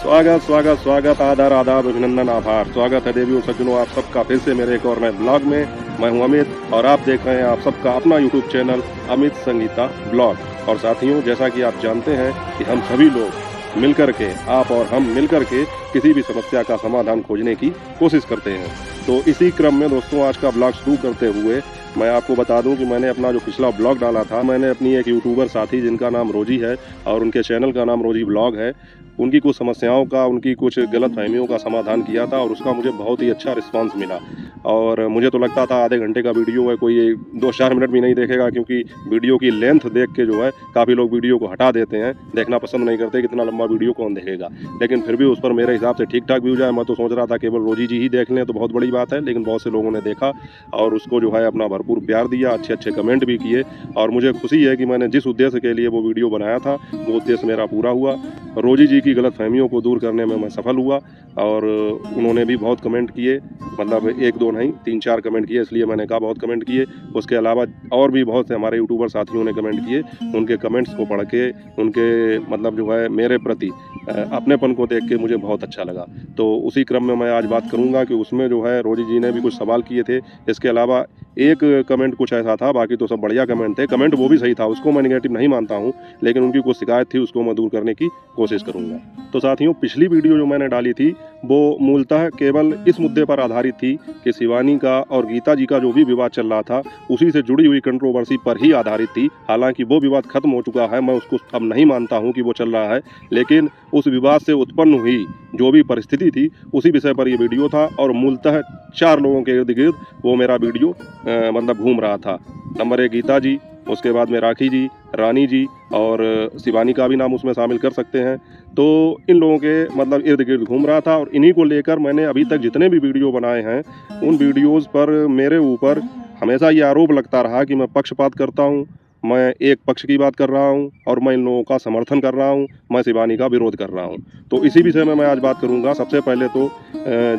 स्वागत स्वागत स्वागत आदर आदाब अभिनंदन आभार। स्वागत है देवियों सज्जनों आप सबका फिर से मेरे एक और नए ब्लॉग में। मैं हूं अमित और आप देख रहे हैं आप सबका अपना YouTube channel Amit Sangeeta blog. और साथियों, जैसा कि आप जानते हैं कि हम सभी लोग मिलकर के, आप और हम मिलकर के किसी भी समस्या का समाधान खोजने की कोशिश करते हैं। तो इसी क्रम में दोस्तों, आज का ब्लॉग शुरू करते हुए मैं आपको बता दूं कि मैंने अपना जो पिछला ब्लॉग डाला था, मैंने अपनी एक यूट्यूबर साथी जिनका नाम रोजी है और उनके चैनल का नाम रोजी ब्लॉग है, उनकी कुछ समस्याओं का, उनकी कुछ गलतफहमियों का समाधान किया था और उसका मुझे बहुत ही अच्छा रिस्पांस मिला। और मुझे तो लगता था आधे घंटे का वीडियो है, कोई 2-4 मिनट भी नहीं देखेगा, क्योंकि वीडियो की लेंथ देख के जो है काफ़ी लोग वीडियो को हटा देते हैं, देखना पसंद नहीं करते, कितना लंबा वीडियो कौन देखेगा। लेकिन फिर भी उस पर मेरे हिसाब से ठीक ठाक व्यूज आए। मैं तो सोच रहा था केवल रोजी जी ही देख लें तो बहुत बड़ी बात है, लेकिन बहुत से लोगों ने देखा और उसको जो है अपना भरपूर प्यार दिया, अच्छे अच्छे कमेंट भी किए। और मुझे खुशी है कि मैंने जिस उद्देश्य के लिए वो वीडियो बनाया था वो उद्देश्य मेरा पूरा हुआ। रोजी जी की गलतफहमियों को दूर करने में मैं सफल हुआ और उन्होंने भी बहुत कमेंट किए, मतलब 1-2 नहीं 3-4 कमेंट किए, इसलिए मैंने कहा बहुत कमेंट किए। उसके अलावा और भी बहुत से हमारे यूट्यूबर साथियों ने कमेंट किए। उनके कमेंट्स को पढ़ के, उनके मतलब जो है मेरे प्रति अपनेपन को देख के मुझे बहुत अच्छा लगा। तो उसी क्रम में मैं आज बात करूंगा कि उसमें जो है रोजी जी ने भी कुछ सवाल किए थे। इसके अलावा एक कमेंट कुछ ऐसा था, बाकी तो सब बढ़िया कमेंट थे। कमेंट वो भी सही था, उसको मैं नेगेटिव नहीं मानता हूँ, लेकिन उनकी कुछ शिकायत थी, उसको मैं दूर करने की कोशिश करूँगा। तो साथियों, पिछली वीडियो जो मैंने डाली थी वो मूलतः केवल इस मुद्दे पर आधारित थी कि शिवानी का और गीता जी का जो भी विवाद चल रहा था उसी से जुड़ी हुई कंट्रोवर्सी पर ही आधारित थी। हालांकि वो विवाद खत्म हो चुका है, मैं उसको अब नहीं मानता हूं कि वो चल रहा है, लेकिन उस विवाद से उत्पन्न हुई जो भी परिस्थिति थी उसी विषय पर ये वीडियो था। और मूलतः 4 लोगों के इर्द गिर्द वो मेरा वीडियो मतलब घूम रहा था। नंबर 1 गीता जी, उसके बाद में राखी जी, रानी जी और शिवानी का भी नाम उसमें शामिल कर सकते हैं। तो इन लोगों के मतलब इर्द गिर्द घूम रहा था और इन्हीं को लेकर मैंने अभी तक जितने भी वीडियो बनाए हैं उन वीडियोज़ पर मेरे ऊपर हमेशा ये आरोप लगता रहा कि मैं पक्षपात करता हूँ, मैं एक पक्ष की बात कर रहा हूँ और मैं इन लोगों का समर्थन कर रहा हूँ, मैं शिवानी का विरोध कर रहा हूँ। तो इसी विषय में मैं आज बात करूँगा। सबसे पहले तो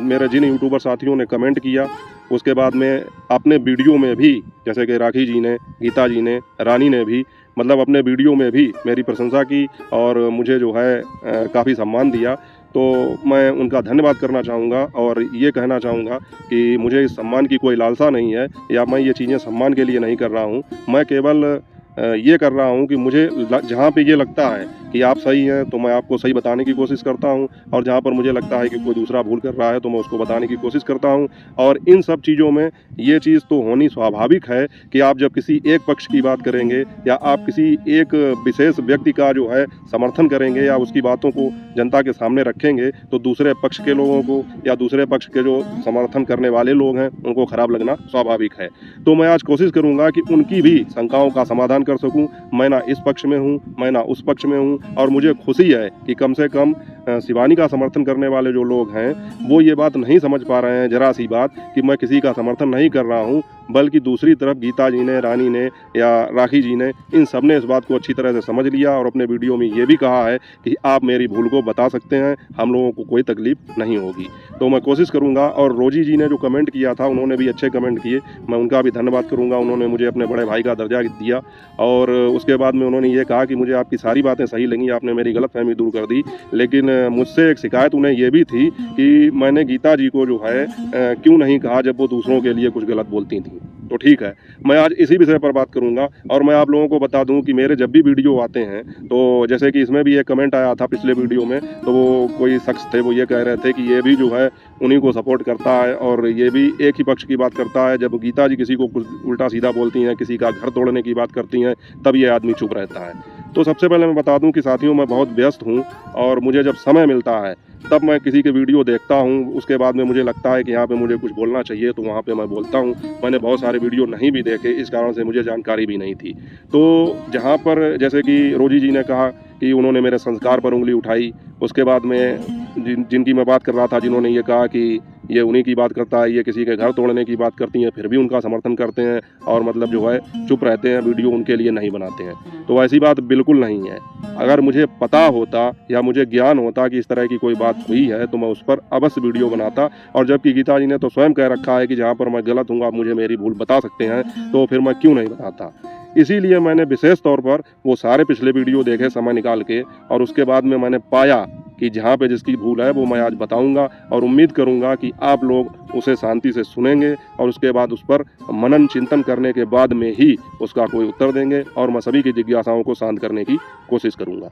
मेरे जिन यूट्यूबर साथियों ने कमेंट किया, उसके बाद में अपने वीडियो में भी, जैसे कि राखी जी ने, गीता जी ने, रानी ने भी मतलब अपने वीडियो में भी मेरी प्रशंसा की और मुझे जो है काफ़ी सम्मान दिया। तो मैं उनका धन्यवाद करना चाहूँगा और ये कहना चाहूँगा कि मुझे इस सम्मान की कोई लालसा नहीं है या मैं ये चीज़ें सम्मान के लिए नहीं कर रहा हूँ। मैं केवल ये कर रहा हूँ कि मुझे जहाँ पे ये लगता है कि आप सही हैं तो मैं आपको सही बताने की कोशिश करता हूँ, और जहाँ पर मुझे लगता है कि कोई दूसरा भूल कर रहा है तो मैं उसको बताने की कोशिश करता हूँ। और इन सब चीज़ों में ये चीज़ तो होनी स्वाभाविक है कि आप जब किसी एक पक्ष की बात करेंगे या आप किसी एक विशेष व्यक्ति का जो है समर्थन करेंगे या उसकी बातों को जनता के सामने रखेंगे तो दूसरे पक्ष के लोगों को या दूसरे पक्ष के जो समर्थन करने वाले लोग हैं उनको खराब लगना स्वाभाविक है। तो मैं आज कोशिश करूँगा कि उनकी भी शंकाओं का समाधान कर सकूँ। मैं ना इस पक्ष में हूँ, मैं ना उस पक्ष में हूँ, और मुझे खुशी है कि कम से कम शिवानी का समर्थन करने वाले जो लोग हैं वो ये बात नहीं समझ पा रहे हैं, जरा सी बात, कि मैं किसी का समर्थन नहीं कर रहा हूँ, बल्कि दूसरी तरफ गीता जी ने, रानी ने या राखी जी ने, इन सब ने इस बात को अच्छी तरह से समझ लिया और अपने वीडियो में ये भी कहा है कि आप मेरी भूल को बता सकते हैं, हम लोगों को कोई तकलीफ नहीं होगी। तो मैं कोशिश करूँगा। और रोजी जी ने जो कमेंट किया था उन्होंने भी अच्छे कमेंट किए, मैं उनका भी धन्यवाद करूँगा। उन्होंने मुझे अपने बड़े भाई का दर्जा दिया और उसके बाद में उन्होंने ये कहा कि मुझे आपकी सारी बातें सही लगी, आपने मेरी गलतफहमी दूर कर दी, लेकिन मुझसे एक शिकायत उन्हें ये भी थी कि मैंने गीता जी को जो है क्यों नहीं कहा जब वो दूसरों के लिए कुछ गलत बोलती थी। तो ठीक है, मैं आज इसी विषय पर बात करूंगा। और मैं आप लोगों को बता दूं कि मेरे जब भी वीडियो आते हैं, तो जैसे कि इसमें भी एक कमेंट आया था पिछले वीडियो में, तो वो कोई शख्स थे, वो ये कह रहे थे कि ये भी जो है उन्हीं को सपोर्ट करता है और ये भी एक ही पक्ष की बात करता है। जब गीता जी किसी को कुछ उल्टा सीधा बोलती हैं, किसी का घर तोड़ने की बात करती हैं, तब ये आदमी चुप रहता है। तो सबसे पहले मैं बता दूं कि साथियों, मैं बहुत व्यस्त हूं और मुझे जब समय मिलता है तब मैं किसी के वीडियो देखता हूं। उसके बाद में मुझे लगता है कि यहाँ पे मुझे कुछ बोलना चाहिए तो वहाँ पे मैं बोलता हूं। मैंने बहुत सारे वीडियो नहीं भी देखे, इस कारण से मुझे जानकारी भी नहीं थी। तो जहाँ पर जैसे कि रोजी जी ने कहा कि उन्होंने मेरे संस्कार पर उंगली उठाई, उसके बाद में जिनकी मैं बात कर रहा था, जिन्होंने ये कहा कि ये उन्हीं की बात करता है, ये किसी के घर तोड़ने की बात करती हैं, फिर भी उनका समर्थन करते हैं और मतलब जो है चुप रहते हैं, वीडियो उनके लिए नहीं बनाते हैं। तो ऐसी बात बिल्कुल नहीं है। अगर मुझे पता होता या मुझे ज्ञान होता कि इस तरह की कोई बात हुई है तो मैं उस पर अवश्य वीडियो बनाता। और जबकि गीता जी ने तो स्वयं कह रखा है कि जहाँ पर मैं गलत हूँ आप मुझे मेरी भूल बता सकते हैं, तो फिर मैं क्यों नहीं बताता। इसीलिए मैंने विशेष तौर पर वो सारे पिछले वीडियो देखे समय निकाल के, और उसके बाद में मैंने पाया कि जहाँ पे जिसकी भूल है वो मैं आज बताऊंगा और उम्मीद करूंगा कि आप लोग उसे शांति से सुनेंगे और उसके बाद उस पर मनन चिंतन करने के बाद में ही उसका कोई उत्तर देंगे और मैं सभी की जिज्ञासाओं को शांत करने की कोशिश करूंगा।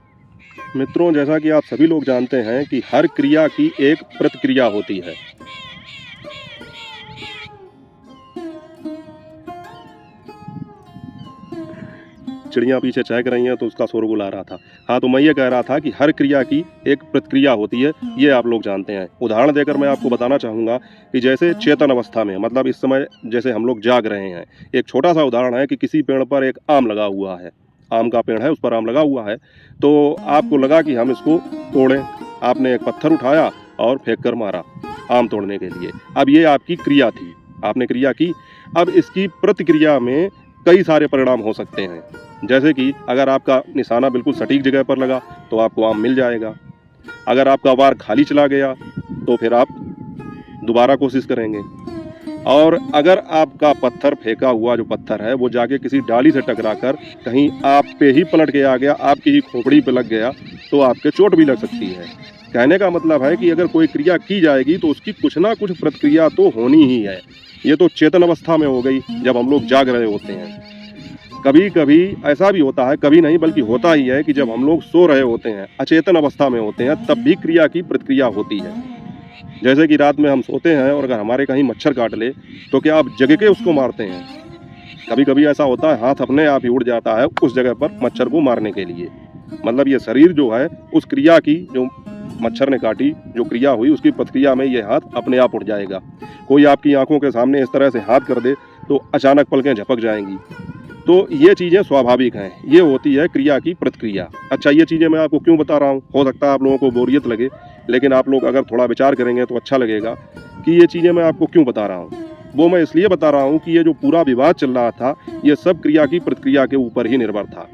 मित्रों, जैसा कि आप सभी लोग जानते हैं कि हर क्रिया की एक प्रतिक्रिया होती है। चिड़िया पीछे चहक रही हैं तो उसका शोरगुल आ रहा था। हाँ, तो मैं ये कह रहा था कि हर क्रिया की एक प्रतिक्रिया होती है, ये आप लोग जानते हैं। उदाहरण देकर मैं आपको बताना चाहूँगा कि जैसे चेतन अवस्था में, मतलब इस समय जैसे हम लोग जाग रहे हैं, एक छोटा सा उदाहरण है कि किसी पेड़ पर एक आम लगा हुआ है, आम का पेड़ है, उस पर आम लगा हुआ है, तो आपको लगा कि हम इसको तोड़ें। आपने एक पत्थर उठाया और फेंक कर मारा आम तोड़ने के लिए। अब ये आपकी क्रिया थी, आपने क्रिया की। अब इसकी प्रतिक्रिया में कई सारे परिणाम हो सकते हैं। जैसे कि अगर आपका निशाना बिल्कुल सटीक जगह पर लगा तो आपको आम मिल जाएगा। अगर आपका वार खाली चला गया तो फिर आप दोबारा कोशिश करेंगे। और अगर आपका पत्थर, फेंका हुआ जो पत्थर है, वो जाके किसी डाली से टकराकर कहीं आप पे ही पलट के आ गया, आपकी ही खोपड़ी पे लग गया, तो आपके चोट भी लग सकती है। कहने का मतलब है कि अगर कोई क्रिया की जाएगी तो उसकी कुछ ना कुछ प्रतिक्रिया तो होनी ही है। ये तो चेतन अवस्था में हो गई, जब हम लोग जाग रहे होते हैं। कभी कभी ऐसा भी होता है, कभी नहीं बल्कि होता ही है कि जब हम लोग सो रहे होते हैं, अचेतन अवस्था में होते हैं, तब भी क्रिया की प्रतिक्रिया होती है। जैसे कि रात में हम सोते हैं और अगर हमारे कहीं मच्छर काट ले तो क्या आप जग के उसको मारते हैं? कभी कभी ऐसा होता है, हाथ अपने आप ही उड़ जाता है उस जगह पर मच्छर को मारने के लिए। मतलब ये शरीर जो है, उस क्रिया की, जो मच्छर ने काटी, जो क्रिया हुई, उसकी प्रतिक्रिया में ये हाथ अपने आप उड़ जाएगा। कोई आपकी आंखों के सामने इस तरह से हाथ कर दे तो अचानक पलकें झपक जाएंगी। तो ये चीज़ें स्वाभाविक हैं, ये होती है क्रिया की प्रतिक्रिया। अच्छा, ये चीज़ें मैं आपको क्यों बता रहा हूँ? हो सकता है आप लोगों को बोरियत लगे, लेकिन आप लोग अगर थोड़ा विचार करेंगे तो अच्छा लगेगा कि ये चीज़ें मैं आपको क्यों बता रहा हूँ। वो मैं इसलिए बता रहा हूँ कि ये जो पूरा विवाद चल रहा था, ये सब क्रिया की प्रतिक्रिया के ऊपर ही निर्भर था।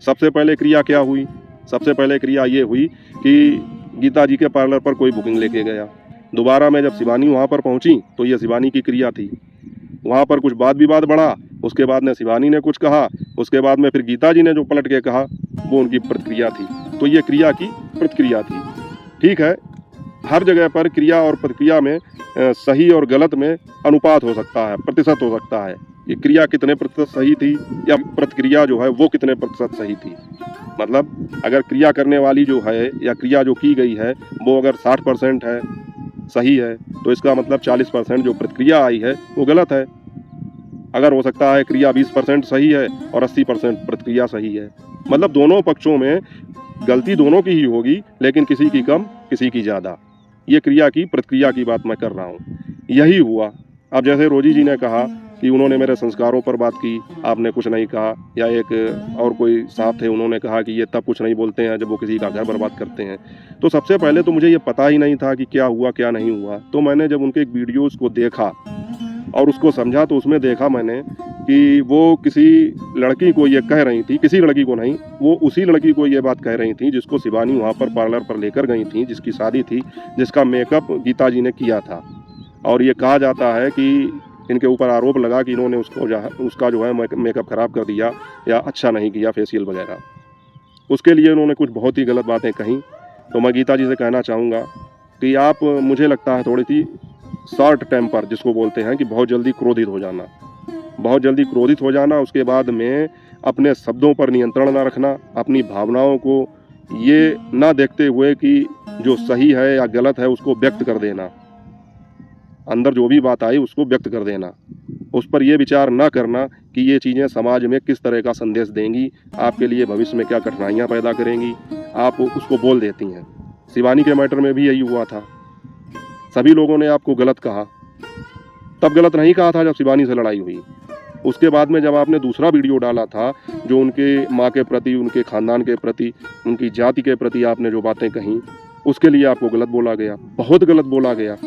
सबसे पहले क्रिया क्या हुई? सबसे पहले क्रिया ये हुई कि गीता जी के पार्लर पर कोई बुकिंग लेके गया। दोबारा में जब शिवानी वहाँ पर पहुँची तो ये शिवानी की क्रिया थी। वहाँ पर कुछ वाद विवाद बढ़ा, उसके बाद में शिवानी ने कुछ कहा, उसके बाद में फिर गीता जी ने जो पलट के कहा, वो उनकी प्रतिक्रिया थी। तो ये क्रिया की प्रतिक्रिया थी। ठीक है, हर जगह पर क्रिया और प्रतिक्रिया में सही और गलत में अनुपात हो सकता है, प्रतिशत हो सकता है। ये क्रिया कितने प्रतिशत सही थी या प्रतिक्रिया जो है वो कितने प्रतिशत सही थी। मतलब अगर क्रिया करने वाली जो है या क्रिया जो की गई है वो अगर 60% है, सही है, तो इसका मतलब 40% जो प्रतिक्रिया आई है वो गलत है। अगर हो सकता है क्रिया 20% सही है और 80% प्रतिक्रिया सही है। मतलब दोनों पक्षों में गलती दोनों की ही होगी, लेकिन किसी की कम, किसी की ज़्यादा। ये क्रिया की प्रतिक्रिया की बात मैं कर रहा हूँ। यही हुआ। अब जैसे रोजी जी ने कहा कि उन्होंने मेरे संस्कारों पर बात की, आपने कुछ नहीं कहा, या एक और कोई साहब थे, उन्होंने कहा कि ये तब कुछ नहीं बोलते हैं जब वो किसी का घर बर्बाद करते हैं। तो सबसे पहले तो मुझे ये पता ही नहीं था कि क्या हुआ क्या नहीं हुआ। तो मैंने जब उनके एक वीडियोज़ को देखा और उसको समझा तो उसमें देखा मैंने कि वो किसी लड़की को ये कह रही थी, किसी लड़की को नहीं, वो उसी लड़की को ये बात कह रही थी जिसको शिवानी वहाँ पर पार्लर पर लेकर गई थी, जिसकी शादी थी, जिसका मेकअप गीता जी ने किया था। और ये कहा जाता है कि इनके ऊपर आरोप लगा कि इन्होंने उसका जो है मेकअप ख़राब कर दिया या अच्छा नहीं किया, फेशियल वगैरह। उसके लिए उन्होंने कुछ बहुत ही गलत बातें कहीं। तो मैं गीता जी से कहना चाहूँगा कि आप, मुझे लगता है थोड़ी सी शॉर्ट टेम्पर जिसको बोलते हैं, कि बहुत जल्दी क्रोधित हो जाना, बहुत जल्दी क्रोधित हो जाना। उसके बाद में अपने शब्दों पर नियंत्रण ना रखना, अपनी भावनाओं को ये ना देखते हुए कि जो सही है या गलत है उसको व्यक्त कर देना, अंदर जो भी बात आई उसको व्यक्त कर देना। उस पर यह विचार ना करना कि ये चीज़ें समाज में किस तरह का संदेश देंगी, आपके लिए भविष्य में क्या कठिनाइयाँ पैदा करेंगी, आप उसको बोल देती हैं। शिवानी के मैटर में भी यही हुआ था। सभी लोगों ने आपको गलत कहा, तब गलत नहीं कहा था जब शिवानी से लड़ाई हुई। उसके बाद में जब आपने दूसरा वीडियो डाला था, जो उनके माँ के प्रति, उनके ख़ानदान के प्रति, उनकी जाति के प्रति आपने जो बातें कहीं, उसके लिए आपको गलत बोला गया, बहुत गलत बोला गया।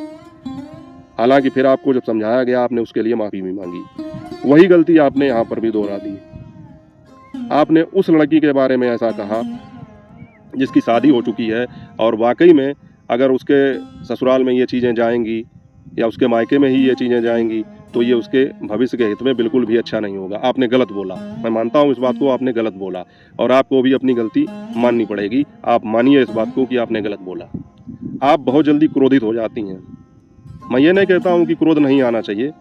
हालांकि फिर आपको जब समझाया गया, आपने उसके लिए माफ़ी भी मांगी। वही गलती आपने यहाँ पर भी दोहरा दी। आपने उस लड़की के बारे में ऐसा कहा जिसकी शादी हो चुकी है, और वाकई में अगर उसके ससुराल में ये चीज़ें जाएंगी या उसके मायके में ही ये चीज़ें जाएंगी तो ये उसके भविष्य के हित में बिल्कुल भी अच्छा नहीं होगा। आपने गलत बोला, मैं मानता हूँ इस बात को, आपने गलत बोला और आपको भी अपनी गलती माननी पड़ेगी। आप मानिए इस बात को कि आपने गलत बोला। आप बहुत जल्दी क्रोधित हो जाती हैं। मैं ये नहीं कहता हूँ कि क्रोध नहीं आना चाहिए।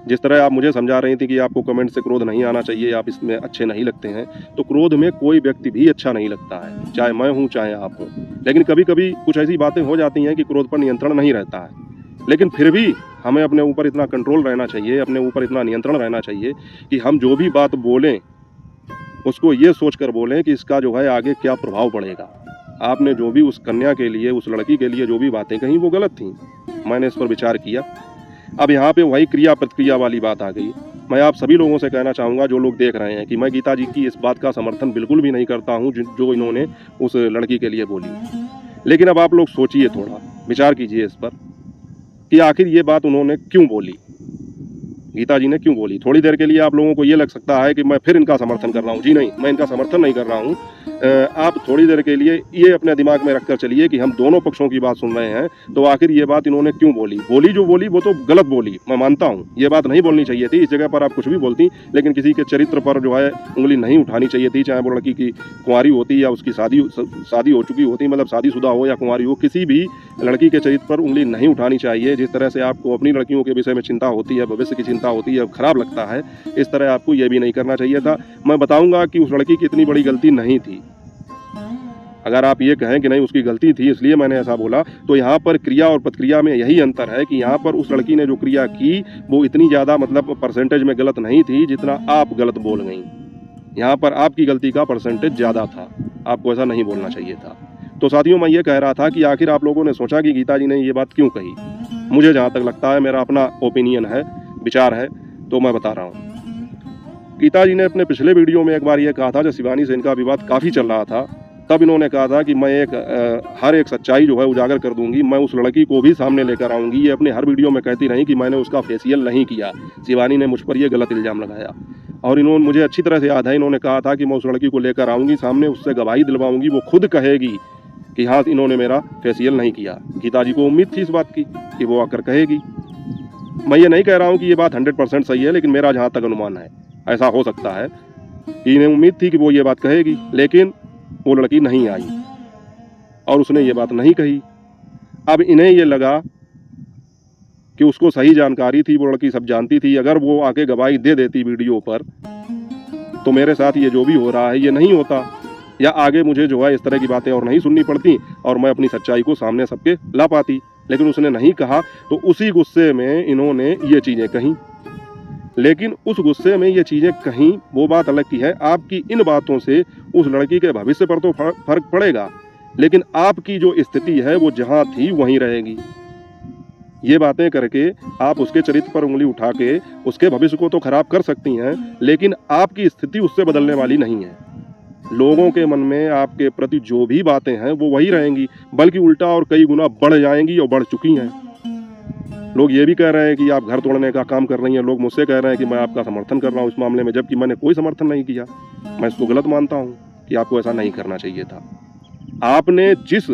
जिस तरह आप मुझे समझा रही थी कि आपको कमेंट से क्रोध नहीं आना चाहिए, आप इसमें अच्छे नहीं लगते हैं, तो क्रोध में कोई व्यक्ति भी अच्छा नहीं लगता है, चाहे मैं हूँ चाहे आप हो। लेकिन कभी कभी कुछ ऐसी बातें हो जाती हैं कि क्रोध पर नियंत्रण नहीं रहता है, लेकिन फिर भी हमें अपने ऊपर इतना कंट्रोल रहना चाहिए, अपने ऊपर इतना नियंत्रण रहना चाहिए कि हम जो भी बात बोलें उसको ये सोच कर बोलें कि इसका जो है आगे क्या प्रभाव पड़ेगा। आपने जो भी उस कन्या के लिए, उस लड़की के लिए जो भी बातें कहीं वो गलत थी, मैंने इस पर विचार किया। अब यहाँ पे वही क्रिया प्रतिक्रिया वाली बात आ गई। मैं आप सभी लोगों से कहना चाहूँगा जो लोग देख रहे हैं कि मैं गीता जी की इस बात का समर्थन बिल्कुल भी नहीं करता हूँ जो इन्होंने उस लड़की के लिए बोली। लेकिन अब आप लोग सोचिए, थोड़ा विचार कीजिए इस पर कि आखिर ये बात उन्होंने क्यों बोली, गीता जी ने क्यों बोली। थोड़ी देर के लिए आप लोगों को ये लग सकता है कि मैं फिर इनका समर्थन कर रहा हूँ। जी नहीं, मैं इनका समर्थन नहीं कर रहा हूँ। आप थोड़ी देर के लिए ये अपने दिमाग में रखकर चलिए कि हम दोनों पक्षों की बात सुन रहे हैं, तो आखिर ये बात इन्होंने क्यों बोली। बोली जो बोली वो तो गलत बोली, मैं मानता हूँ ये बात नहीं बोलनी चाहिए थी। इस जगह पर आप कुछ भी बोलती, लेकिन किसी के चरित्र पर जो है उंगली नहीं उठानी चाहिए थी, चाहे वो लड़की की कुंवारी होती या उसकी शादी हो चुकी होती, मतलब शादीशुदा हो या कुंवारी हो, किसी भी लड़की के चरित्र पर उंगली नहीं उठानी चाहिए। जिस तरह से आपको अपनी लड़कियों के विषय में चिंता होती है, भविष्य की चिंता होती है, खराब लगता है, इस तरह आपको ये भी नहीं करना चाहिए था। मैं बताऊंगा कि उस लड़की की इतनी बड़ी गलती नहीं थी। अगर आप ये कहें कि नहीं उसकी गलती थी इसलिए मैंने ऐसा बोला, तो यहाँ पर क्रिया और प्रतिक्रिया में यही अंतर है कि यहाँ पर उस लड़की ने जो क्रिया की वो इतनी ज़्यादा मतलब परसेंटेज में गलत नहीं थी जितना आप गलत बोल गई। यहाँ पर आपकी गलती का परसेंटेज ज़्यादा था, आपको ऐसा नहीं बोलना चाहिए था। तो साथियों, मैं ये कह रहा था कि आखिर आप लोगों ने सोचा कि गीता जी ने ये बात क्यों कही। मुझे जहाँ तक लगता है, मेरा अपना ओपिनियन है, विचार है, तो मैं बता रहा हूँ। गीता जी ने अपने पिछले वीडियो में एक बार ये कहा था, जब शिवानी से इनका विवाद काफ़ी चल रहा था, तब इन्होंने कहा था कि मैं हर एक सच्चाई जो है उजागर कर दूंगी, मैं उस लड़की को भी सामने लेकर आऊंगी। ये अपने हर वीडियो में कहती रही कि मैंने उसका फेशियल नहीं किया। शिवानी ने मुझ पर यह गलत इल्ज़ाम लगाया और इन्होंने, मुझे अच्छी तरह से याद है, इन्होंने कहा था कि मैं उस लड़की को लेकर आऊंगी सामने, उससे गवाही दिलवाऊंगी, वो खुद कहेगी कि हाँ इन्होंने मेरा फेशियल नहीं किया। गीता जी को उम्मीद थी इस बात की कि वो आकर कहेगी। मैं ये नहीं कह रहा हूँ कि ये बात 100% सही है, लेकिन मेरा जहाँ तक अनुमान है ऐसा हो सकता है कि इन्हें उम्मीद थी कि वो ये बात कहेगी, लेकिन वो लड़की नहीं आई और उसने ये बात नहीं कही। अब इन्हें ये लगा कि उसको सही जानकारी थी, वो लड़की सब जानती थी, अगर वो आके गवाही दे देती वीडियो पर तो मेरे साथ ये जो भी हो रहा है ये नहीं होता, या आगे मुझे जो है इस तरह की बातें और नहीं सुननी पड़ती और मैं अपनी सच्चाई को सामने सबके ला पाती। लेकिन उसने नहीं कहा, तो उसी गुस्से में इन्होंने ये चीज़ें कहीं। लेकिन उस गुस्से में ये चीज़ें कहीं, वो बात अलग की है। आपकी इन बातों से उस लड़की के भविष्य पर तो फर्क पड़ेगा, लेकिन आपकी जो स्थिति है वो जहाँ थी वहीं रहेगी। ये बातें करके आप उसके चरित्र पर उंगली उठा के उसके भविष्य को तो खराब कर सकती हैं, लेकिन आपकी स्थिति उससे बदलने वाली नहीं है। लोगों के मन में आपके प्रति जो भी बातें हैं वो वही रहेंगी, बल्कि उल्टा और कई गुना बढ़ जाएंगी और बढ़ चुकी हैं। लोग ये भी कह रहे हैं कि आप घर तोड़ने का काम कर रही हैं। लोग मुझसे कह रहे हैं कि मैं आपका समर्थन कर रहा हूँ इस मामले में, जबकि मैंने कोई समर्थन नहीं किया। मैं इसको गलत मानता हूँ कि आपको ऐसा नहीं करना चाहिए था। आपने जिस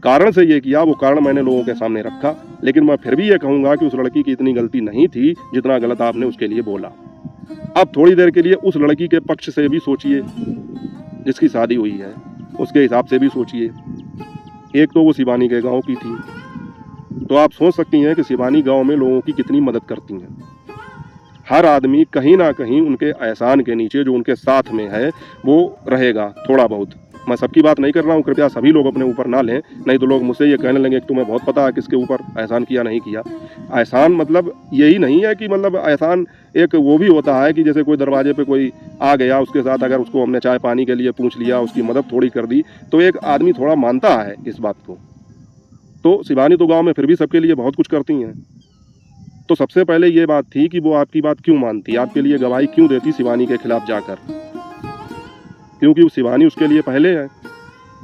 कारण से ये किया वो कारण मैंने लोगों के सामने रखा, लेकिन मैं फिर भी ये कहूँगा कि उस लड़की की इतनी गलती नहीं थी जितना गलत आपने उसके लिए बोला। अब थोड़ी देर के लिए उस लड़की के पक्ष से भी सोचिए, जिसकी शादी हुई है उसके हिसाब से भी सोचिए। एक तो वो शिवानी के गांव की थी, तो आप सोच सकती हैं कि शिवानी गांव में लोगों की कितनी मदद करती हैं। हर आदमी कहीं ना कहीं उनके एहसान के नीचे जो उनके साथ में है वो रहेगा थोड़ा बहुत। मैं सबकी बात नहीं कर रहा हूँ, कृपया सभी लोग अपने ऊपर ना लें, नहीं तो लोग मुझसे ये कहने लगेंगे कि तुम्हें बहुत पता है किसके ऊपर एहसान किया नहीं किया। एहसान मतलब यही नहीं है कि मतलब एहसान एक वो भी होता है कि जैसे कोई दरवाजे पे कोई आ गया, उसके साथ अगर उसको हमने चाय पानी के लिए पूछ लिया, उसकी मदद थोड़ी कर दी, तो एक आदमी थोड़ा मानता है इस बात को। तो शिवानी तो गाँव में फिर भी सबके लिए बहुत कुछ करती हैं। तो सबसे पहले ये बात थी कि वो आपकी बात क्यों मानती, आपके लिए गवाही क्यों देती शिवानी के खिलाफ जाकर, क्योंकि शिवानी उसके लिए पहले है,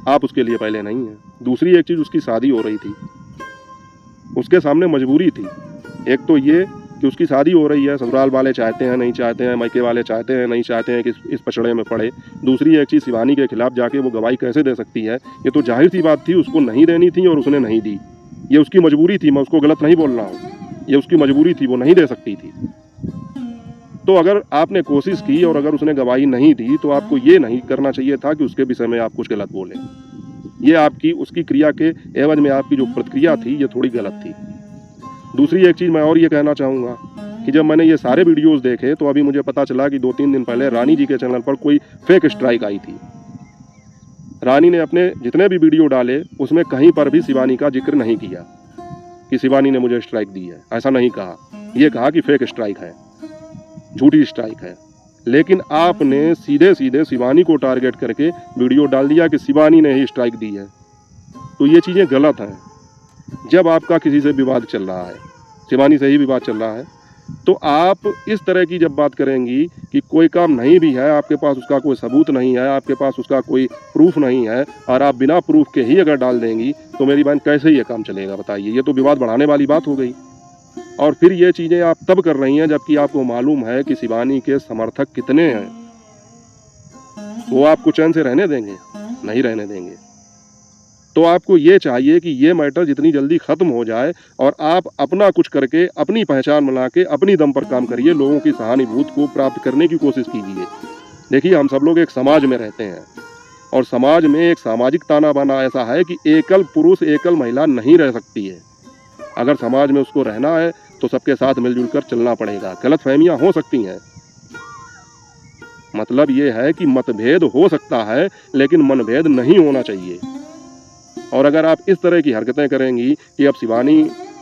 आप उसके लिए पहले नहीं है। दूसरी एक चीज़, उसकी शादी हो रही थी, उसके सामने मजबूरी थी। एक तो ये कि उसकी शादी हो रही है, ससुराल वाले चाहते हैं नहीं चाहते हैं, मायके वाले चाहते हैं नहीं चाहते हैं कि इस पछड़े में पड़े। दूसरी एक चीज़, शिवानी के खिलाफ जाके वो गवाही कैसे दे सकती है, ये तो जाहिर सी बात थी उसको नहीं देनी थी और उसने नहीं दी, ये उसकी मजबूरी थी। मैं उसको गलत नहीं बोल रहा हूँ, ये उसकी मजबूरी थी, वो नहीं दे सकती थी। तो अगर आपने कोशिश की और अगर उसने गवाही नहीं दी तो आपको ये नहीं करना चाहिए था कि उसके विषय में आप कुछ गलत बोलें। ये आपकी उसकी क्रिया के एवज में आपकी जो प्रतिक्रिया थी ये थोड़ी गलत थी। दूसरी एक चीज़ मैं और ये कहना चाहूँगा कि जब मैंने ये सारे वीडियोस देखे तो अभी मुझे पता चला कि 2-3 दिन पहले रानी जी के चैनल पर कोई फेक स्ट्राइक आई थी। रानी ने अपने जितने भी वीडियो डाले उसमें कहीं पर भी शिवानी का जिक्र नहीं किया कि शिवानी ने मुझे स्ट्राइक दी है, ऐसा नहीं कहा। ये कहा कि फेक स्ट्राइक है, झूठी स्ट्राइक है। लेकिन आपने सीधे सीधे शिवानी को टारगेट करके वीडियो डाल दिया कि शिवानी ने ही स्ट्राइक दी है। तो ये चीज़ें गलत हैं। जब आपका किसी से विवाद चल रहा है, शिवानी से ही विवाद चल रहा है, तो आप इस तरह की जब बात करेंगी कि कोई काम नहीं भी है, आपके पास उसका कोई सबूत नहीं है, आपके पास उसका कोई प्रूफ नहीं है और आप बिना प्रूफ के ही अगर डाल देंगी तो मेरी बहन कैसे ये काम चलेगा बताइए। ये तो विवाद बढ़ाने वाली बात हो गई। और फिर ये चीज़ें आप तब कर रही हैं जबकि आपको मालूम है कि शिवानी के समर्थक कितने हैं। वो आपको चैन से रहने देंगे? नहीं रहने देंगे। तो आपको ये चाहिए कि ये मैटर जितनी जल्दी ख़त्म हो जाए और आप अपना कुछ करके अपनी पहचान बना के अपनी दम पर काम करिए, लोगों की सहानुभूति को प्राप्त करने की कोशिश कीजिए। देखिए, हम सब लोग एक समाज में रहते हैं और समाज में एक सामाजिक ताना बाना ऐसा है कि एकल पुरुष एकल महिला नहीं रह सकती है। अगर समाज में उसको रहना है तो सबके साथ मिलजुल कर चलना पड़ेगा। गलतफहमियां हो सकती हैं, मतलब ये है कि मतभेद हो सकता है लेकिन मनभेद नहीं होना चाहिए। और अगर आप इस तरह की हरकतें करेंगी कि अब शिवानी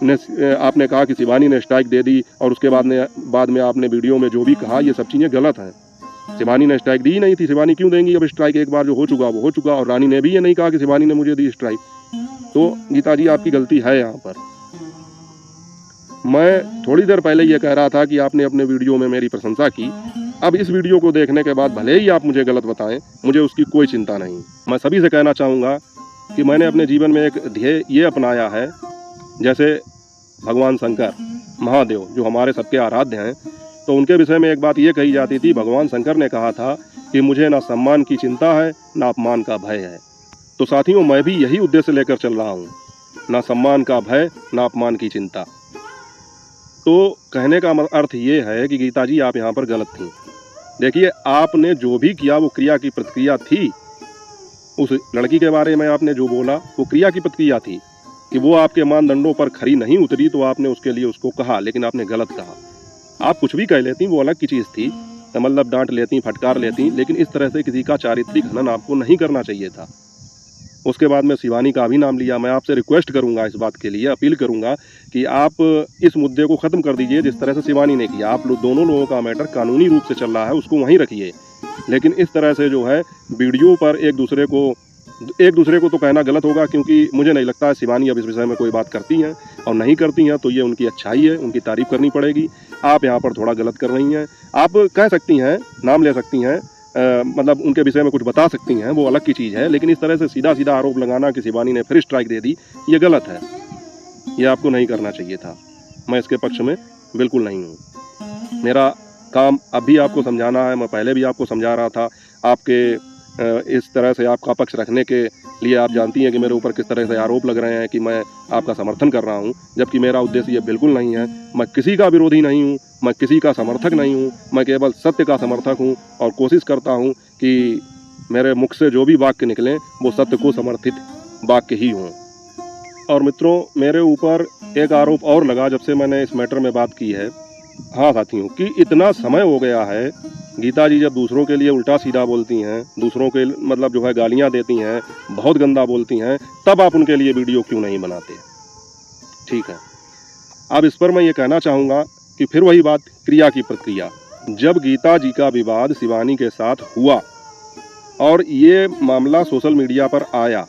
ने, आपने कहा कि शिवानी ने स्ट्राइक दे दी और उसके बाद में आपने वीडियो में जो भी कहा ये सब चीज़ें गलत हैं। शिवानी ने स्ट्राइक दी ही नहीं थी, शिवानी क्यों देंगी अब स्ट्राइक? एक बार जो हो चुका वो हो चुका। और रानी ने भी ये नहीं कहा कि शिवानी ने मुझे दी स्ट्राइक। तो गीता जी आपकी गलती है यहाँ पर। मैं थोड़ी देर पहले ये कह रहा था कि आपने अपने वीडियो में मेरी प्रशंसा की। अब इस वीडियो को देखने के बाद भले ही आप मुझे गलत बताएं, मुझे उसकी कोई चिंता नहीं। मैं सभी से कहना चाहूँगा कि मैंने अपने जीवन में एक ध्येय ये अपनाया है, जैसे भगवान शंकर महादेव जो हमारे सबके आराध्य हैं, तो उनके विषय में एक बात ये कही जाती थी, भगवान शंकर ने कहा था कि मुझे ना सम्मान की चिंता है ना अपमान का भय है। तो साथियों, मैं भी यही उद्देश्य लेकर चल रहा हूँ, ना सम्मान का भय ना अपमान की चिंता। तो कहने का अर्थ ये है कि गीता जी आप यहाँ पर गलत थी। देखिए, आपने जो भी किया वो क्रिया की प्रतिक्रिया थी। उस लड़की के बारे में आपने जो बोला वो क्रिया की प्रतिक्रिया थी कि वो आपके मानदंडों पर खरी नहीं उतरी तो आपने उसके लिए उसको कहा, लेकिन आपने गलत कहा। आप कुछ भी कह लेती, वो अलग की चीज़ थी, मतलब डांट लेती, फटकार लेती, लेकिन इस तरह से किसी का चारित्रिक हनन आपको नहीं करना चाहिए था। उसके बाद में शिवानी का भी नाम लिया। मैं आपसे रिक्वेस्ट करूंगा, इस बात के लिए अपील करूंगा कि आप इस मुद्दे को ख़त्म कर दीजिए जिस तरह से शिवानी ने किया। आप दोनों लोगों का मैटर कानूनी रूप से चल रहा है, उसको वहीं रखिए। लेकिन इस तरह से जो है वीडियो पर एक दूसरे को तो कहना गलत होगा, क्योंकि मुझे नहीं लगता है शिवानी अब इस विषय में कोई बात करती हैं, और नहीं करती हैं तो ये उनकी अच्छाई है, उनकी तारीफ़ करनी पड़ेगी। आप यहाँ पर थोड़ा गलत कर रही हैं। आप कह सकती हैं, नाम ले सकती हैं, मतलब उनके विषय में कुछ बता सकती हैं, वो अलग की चीज़ है, लेकिन इस तरह से सीधा सीधा आरोप लगाना कि शिवानी ने फिर स्ट्राइक दे दी, ये गलत है। ये आपको नहीं करना चाहिए था। मैं इसके पक्ष में बिल्कुल नहीं हूँ। मेरा काम अब भी आपको समझाना है, मैं पहले भी आपको समझा रहा था। आपके इस तरह से आपका पक्ष रखने के लिए आप जानती हैं कि मेरे ऊपर किस तरह से आरोप लग रहे हैं कि मैं आपका समर्थन कर रहा हूं, जबकि मेरा उद्देश्य ये बिल्कुल नहीं है। मैं किसी का विरोधी नहीं हूं, मैं किसी का समर्थक नहीं हूं, मैं केवल सत्य का समर्थक हूं और कोशिश करता हूं कि मेरे मुख से जो भी वाक्य निकलें वो सत्य को समर्थित वाक्य ही हों। और मित्रों, मेरे ऊपर एक आरोप और लगा जब से मैंने इस मैटर में बात की है। हाँ साथियों, कि इतना समय हो गया है, गीता जी जब दूसरों के लिए उल्टा सीधा बोलती हैं, दूसरों के मतलब जो है गालियाँ देती हैं, बहुत गंदा बोलती हैं, तब आप उनके लिए वीडियो क्यों नहीं बनाते? ठीक है, अब इस पर मैं ये कहना चाहूँगा कि फिर वही बात, क्रिया की प्रतिक्रिया। जब गीता जी का विवाद शिवानी के साथ हुआ और ये मामला सोशल मीडिया पर आया,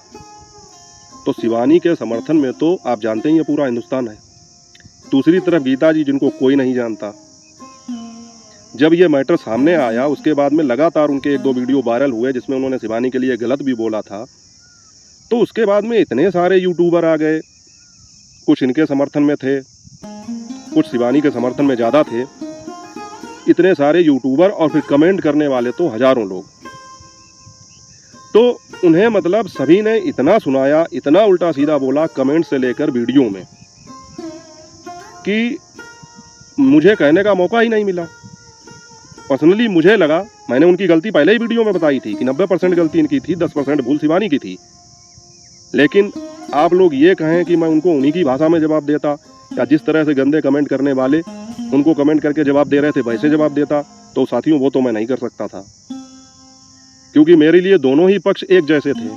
तो शिवानी के समर्थन में तो आप जानते ही ये पूरा हिंदुस्तान है। दूसरी तरफ गीता जी, जिनको कोई नहीं जानता, जब ये मैटर सामने आया उसके बाद में लगातार उनके 1-2 वीडियो वायरल हुए जिसमें उन्होंने शिवानी के लिए गलत भी बोला था। तो उसके बाद में इतने सारे यूट्यूबर आ गए, कुछ इनके समर्थन में थे, कुछ शिवानी के समर्थन में ज़्यादा थे। इतने सारे यूट्यूबर और फिर कमेंट करने वाले तो हज़ारों लोग। तो उन्हें मतलब सभी ने इतना सुनाया, इतना उल्टा सीधा बोला, कमेंट से लेकर वीडियो में। कि मुझे कहने का मौका ही नहीं मिला। पर्सनली मुझे लगा, मैंने उनकी गलती पहले ही वीडियो में बताई थी कि 90% गलती इनकी थी, 10% भूल शिवानी की थी। लेकिन आप लोग ये कहें कि मैं उनको उन्हीं की भाषा में जवाब देता, या जिस तरह से गंदे कमेंट करने वाले उनको कमेंट करके जवाब दे रहे थे वैसे जवाब देता, तो साथियों वो तो मैं नहीं कर सकता था, क्योंकि मेरे लिए दोनों ही पक्ष एक जैसे थे।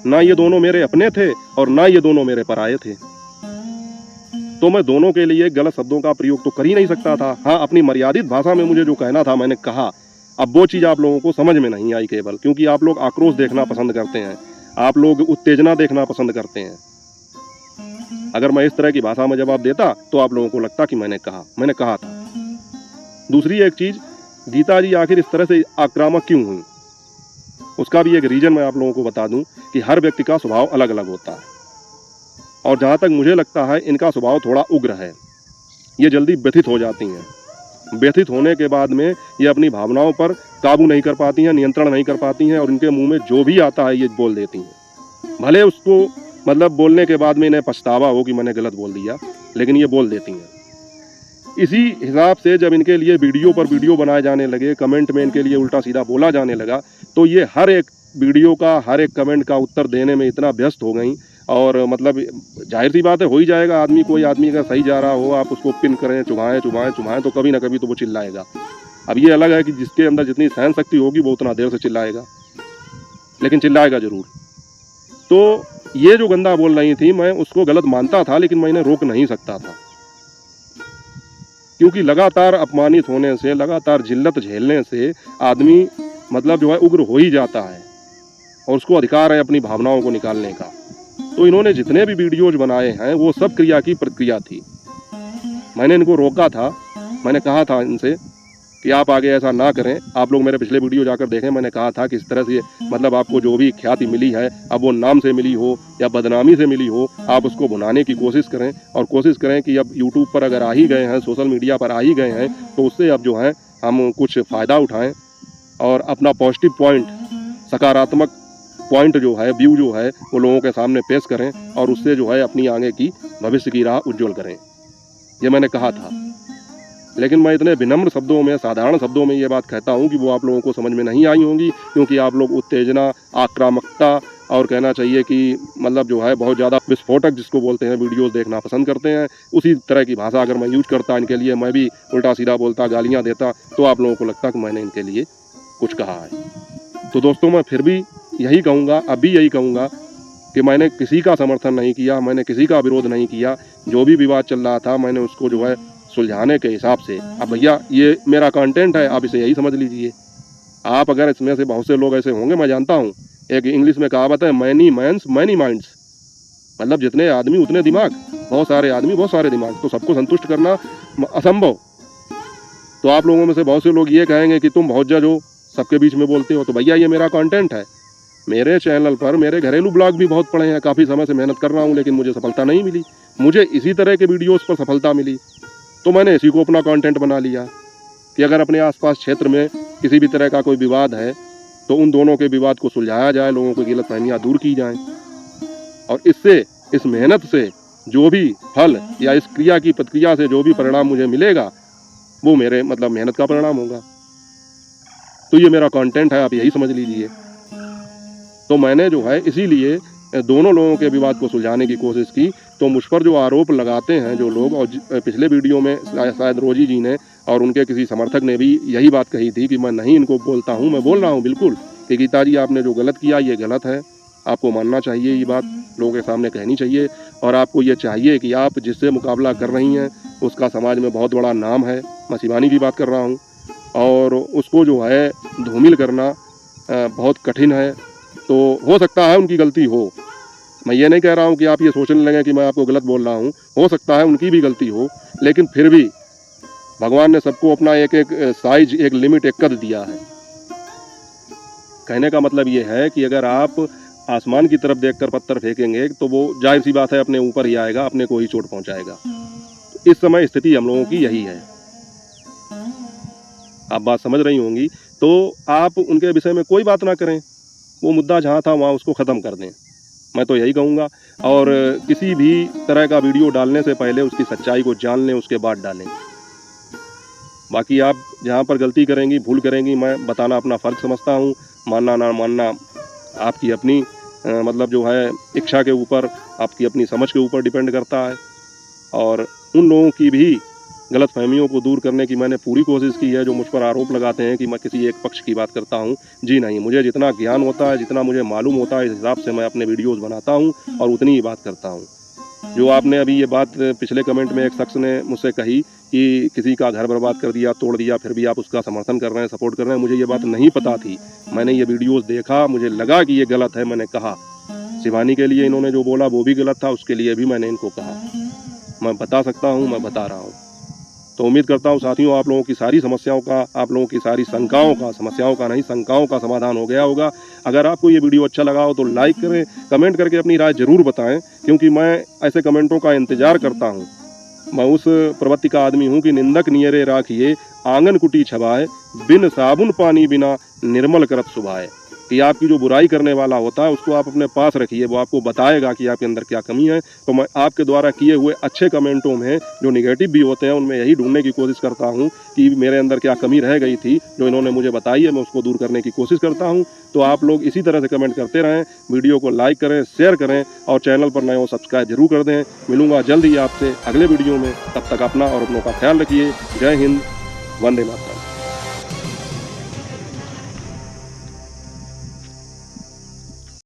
ना ये दोनों मेरे अपने थे और ना ये दोनों मेरे पराये थे। तो मैं दोनों के लिए गलत शब्दों का प्रयोग तो कर ही नहीं सकता था। हाँ, अपनी मर्यादित भाषा में मुझे जो कहना था मैंने कहा। अब वो चीज़ आप लोगों को समझ में नहीं आई केवल, क्योंकि आप लोग आक्रोश देखना पसंद करते हैं, आप लोग उत्तेजना देखना पसंद करते हैं। अगर मैं इस तरह की भाषा में जवाब देता तो आप लोगों को लगता कि मैंने कहा था। दूसरी एक चीज़, गीता जी आखिर इस तरह से आक्रामक क्यों हुई, उसका भी एक रीज़न मैं आप लोगों को बता दूं कि हर व्यक्ति का स्वभाव अलग अलग होता है, और जहाँ तक मुझे लगता है इनका स्वभाव थोड़ा उग्र है। ये जल्दी व्यथित हो जाती हैं। व्यथित होने के बाद में ये अपनी भावनाओं पर काबू नहीं कर पाती हैं, नियंत्रण नहीं कर पाती हैं, और इनके मुंह में जो भी आता है ये बोल देती हैं। भले उसको मतलब बोलने के बाद में इन्हें पछतावा हो कि मैंने गलत बोल दिया, लेकिन ये बोल देती हैं। इसी हिसाब से जब इनके लिए वीडियो पर वीडियो बनाए जाने लगे, कमेंट में इनके लिए उल्टा सीधा बोला जाने लगा, तो ये हर एक वीडियो का, हर एक कमेंट का उत्तर देने में इतना व्यस्त हो गई। और मतलब जाहिर सी बात है, हो ही जाएगा आदमी, कोई आदमी अगर सही जा रहा हो, आप उसको पिन करें, चुभाएं तो कभी ना कभी तो वो चिल्लाएगा। अब ये अलग है कि जिसके अंदर जितनी सहन शक्ति होगी वो उतना देर से चिल्लाएगा, लेकिन चिल्लाएगा जरूर। तो ये जो गंदा बोल रही थी, मैं उसको गलत मानता था, लेकिन मैं इन्हें रोक नहीं सकता था, क्योंकि लगातार अपमानित होने से, लगातार जिल्लत झेलने से आदमी मतलब जो है उग्र हो ही जाता है, और उसको अधिकार है अपनी भावनाओं को निकालने का। तो इन्होंने जितने भी वीडियोज बनाए हैं वो सब क्रिया की प्रतिक्रिया थी। मैंने इनको रोका था, मैंने कहा था इनसे कि आप आगे ऐसा ना करें। आप लोग मेरे पिछले वीडियो जाकर देखें, मैंने कहा था कि इस तरह से मतलब आपको जो भी ख्याति मिली है, अब वो नाम से मिली हो या बदनामी से मिली हो, आप उसको भुनाने की कोशिश करें, और कोशिश करें कि अब यूट्यूब पर अगर आ ही गए हैं, सोशल मीडिया पर आ ही गए हैं, तो उससे अब जो है हम कुछ फ़ायदा उठाएँ और अपना पॉजिटिव पॉइंट, सकारात्मक पॉइंट जो है, व्यू जो है, वो लोगों के सामने पेश करें, और उससे जो है अपनी आगे की भविष्य की राह उज्जवल करें। ये मैंने कहा था, लेकिन मैं इतने विनम्र शब्दों में, साधारण शब्दों में ये बात कहता हूँ कि वो आप लोगों को समझ में नहीं आई होंगी, क्योंकि आप लोग उत्तेजना, आक्रामकता, और कहना चाहिए कि मतलब जो है बहुत ज़्यादा विस्फोटक जिसको बोलते हैं वीडियोस देखना पसंद करते हैं। उसी तरह की भाषा अगर मैं यूज करता इनके लिए, मैं भी उल्टा सीधा बोलता, गालियाँ देता, तो आप लोगों को लगता कि मैंने इनके लिए कुछ कहा है। तो दोस्तों, मैं फिर भी यही कहूँगा, अभी यही कहूँगा कि मैंने किसी का समर्थन नहीं किया, मैंने किसी का विरोध नहीं किया। जो भी विवाद चल रहा था मैंने उसको जो है सुलझाने के हिसाब से, अब भैया ये मेरा कंटेंट है, आप इसे यही समझ लीजिए। आप अगर इसमें से बहुत से लोग ऐसे होंगे, मैं जानता हूँ, एक इंग्लिश में कहावत है, मैनी मैंस मैनी माइंड्स, मतलब जितने आदमी उतने दिमाग, बहुत सारे आदमी बहुत सारे दिमाग, तो सबको संतुष्ट करना असंभव। तो आप लोगों में से बहुत से लोग ये कहेंगे कि तुम बहुत जज हो, सबके बीच में बोलते हो। तो भैया ये मेरा कंटेंट है। मेरे चैनल पर मेरे घरेलू ब्लॉग भी बहुत पड़े हैं, काफ़ी समय से मेहनत कर रहा हूँ, लेकिन मुझे सफलता नहीं मिली। मुझे इसी तरह के वीडियोस पर सफलता मिली, तो मैंने इसी को अपना कंटेंट बना लिया कि अगर अपने आसपास क्षेत्र में किसी भी तरह का कोई विवाद है, तो उन दोनों के विवाद को सुलझाया जाए, लोगों की गलतफहमियां दूर की जाएं, और इससे, इस मेहनत से जो भी फल या इस क्रिया की प्रतिक्रिया से जो भी परिणाम मुझे मिलेगा, वो मेरे मतलब मेहनत का परिणाम होगा। तो ये मेरा कंटेंट है, आप यही समझ लीजिए। तो मैंने जो है इसीलिए दोनों लोगों के विवाद को सुलझाने की कोशिश की। तो मुझ पर जो आरोप लगाते हैं जो लोग, और पिछले वीडियो में शायद रोजी जी ने और उनके किसी समर्थक ने भी यही बात कही थी कि मैं नहीं इनको बोलता हूँ, मैं बोल रहा हूँ बिल्कुल कि गीता जी आपने जो गलत किया ये गलत है, आपको मानना चाहिए, ये बात लोगों के सामने कहनी चाहिए, और आपको ये चाहिए कि आप जिससे मुकाबला कर रही हैं उसका समाज में बहुत बड़ा नाम है। मैं शिवानी की बात कर रहा हूँ, और उसको जो है धूमिल करना बहुत कठिन है। तो हो सकता है उनकी गलती हो, मैं ये नहीं कह रहा हूँ कि आप ये सोचने लगें कि मैं आपको गलत बोल रहा हूँ, हो सकता है उनकी भी गलती हो, लेकिन फिर भी भगवान ने सबको अपना एक एक साइज, एक लिमिट, एक कद दिया है। कहने का मतलब ये है कि अगर आप आसमान की तरफ देखकर पत्थर फेंकेंगे तो वो जाहिर सी बात है अपने ऊपर ही आएगा, अपने को ही चोट पहुंचाएगा। तो इस समय स्थिति हम लोगों की यही है, आप बात समझ रही होंगी। तो आप उनके विषय में कोई बात ना करें, वो मुद्दा जहाँ था वहाँ उसको ख़त्म कर दें। मैं तो यही कहूँगा। और किसी भी तरह का वीडियो डालने से पहले उसकी सच्चाई को जान लें, उसके बाद डालें। बाकी आप जहाँ पर गलती करेंगी, भूल करेंगी, मैं बताना अपना फ़र्ज़ समझता हूँ। मानना ना मानना आपकी अपनी मतलब जो है इच्छा के ऊपर, आपकी अपनी समझ के ऊपर डिपेंड करता है। और उन लोगों की भी गलतफ़हमियों को दूर करने की मैंने पूरी कोशिश की है जो मुझ पर आरोप लगाते हैं कि मैं किसी एक पक्ष की बात करता हूँ। जी नहीं, मुझे जितना ज्ञान होता है, जितना मुझे मालूम होता है, इस हिसाब से मैं अपने वीडियोज़ बनाता हूँ और उतनी ही बात करता हूँ। जो आपने अभी ये बात पिछले कमेंट में एक शख्स ने मुझसे कही कि किसी का घर बर्बाद कर दिया, तोड़ दिया, फिर भी आप उसका समर्थन कर रहे हैं, सपोर्ट कर रहे हैं, मुझे ये बात नहीं पता थी। मैंने ये वीडियोज़ देखा, मुझे लगा कि ये गलत है, मैंने कहा। शिवानी के लिए इन्होंने जो बोला वो भी गलत था, उसके लिए भी मैंने इनको कहा। मैं बता सकता हूँ, मैं बता रहा हूँ। तो उम्मीद करता हूँ साथियों, आप लोगों की सारी समस्याओं का, आप लोगों की सारी शंकाओं का, समस्याओं का नहीं, शंकाओं का समाधान हो गया होगा। अगर आपको ये वीडियो अच्छा लगा हो तो लाइक करें, कमेंट करके अपनी राय ज़रूर बताएं, क्योंकि मैं ऐसे कमेंटों का इंतज़ार करता हूँ। मैं उस प्रवृत्ति का आदमी हूँ कि निंदक नियरे राखिए, आंगन कुटी छबाए, बिन साबुन पानी बिना निर्मल करत सुभाए। कि आपकी जो बुराई करने वाला होता है उसको आप अपने पास रखिए, वो आपको बताएगा कि आपके अंदर क्या कमी है। तो मैं आपके द्वारा किए हुए अच्छे कमेंटों में जो नेगेटिव भी होते हैं उनमें यही ढूंढने की कोशिश करता हूँ कि मेरे अंदर क्या कमी रह गई थी जो इन्होंने मुझे बताई है, मैं उसको दूर करने की कोशिश करता हूँ। तो आप लोग इसी तरह से कमेंट करते रहें, वीडियो को लाइक करें, शेयर करें और चैनल पर नए हो सब्सक्राइब जरूर कर दें। मिलूंगा जल्द ही आपसे अगले वीडियो में, तब तक अपना और अपनों का ख्याल रखिए। जय हिंद, वंदे मातरम।